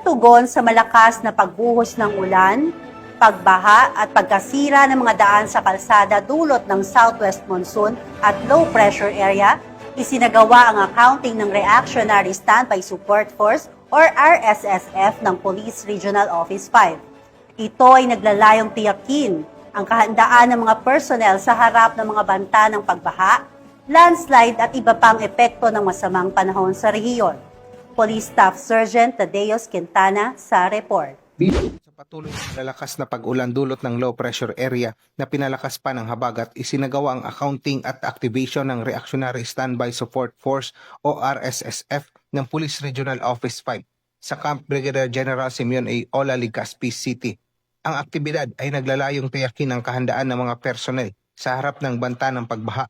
tugon sa malakas na pagbuhos ng ulan, pagbaha at pagkasira ng mga daan sa kalsada dulot ng southwest monsoon at low pressure area, isinagawa ang accounting ng Reactionary Standby Support Force or RSSF ng Police Regional Office 5. Ito ay naglalayong tiyakin ang kahandaan ng mga personnel sa harap ng mga banta ng pagbaha, landslide at iba pang epekto ng masamang panahon sa rehiyon. Police Staff Sergeant Tadeos Quintana sa report. Sa patuloy na lalakas na pag-ulan dulot ng low pressure area na pinalakas pa ng habagat, isinagawa ang accounting at activation ng Reactionary Standby Support Force o RSSF ng Police Regional Office 5 sa Camp Brigadier General Simeon A. Ola, Legazpi City. Ang aktibidad ay naglalayong tiyakin ang kahandaan ng mga personnel sa harap ng banta ng pagbaha,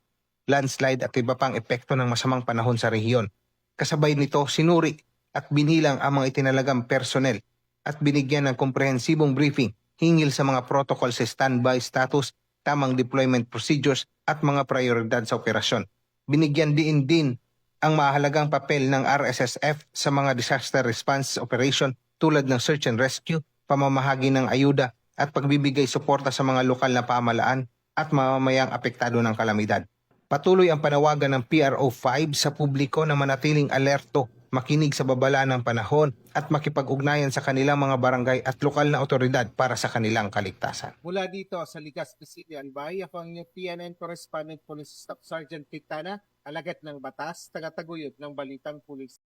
landslide at iba pang epekto ng masamang panahon sa rehiyon. Kasabay nito, sinuri at binilang ang mga itinalagang personnel at binigyan ng komprehensibong briefing hinggil sa mga protocol sa standby status, tamang deployment procedures at mga prioridad sa operasyon. Binigyan din ang mahalagang papel ng RSSF sa mga disaster response operation tulad ng search and rescue, pamamahagi ng ayuda at pagbibigay suporta sa mga lokal na pamahalaan at mamamayang apektado ng kalamidad. Patuloy ang panawagan ng PRO5 sa publiko na manatiling alerto, makinig sa babala ng panahon at makipag-ugnayan sa kanilang mga barangay at lokal na otoridad para sa kanilang kaligtasan. Mula dito sa Legazpi City, Albay, ako ang inyong PNN Correspondent Police Staff Sergeant Quintana, alagad ng batas, tagataguyod ng Balitang Pulis.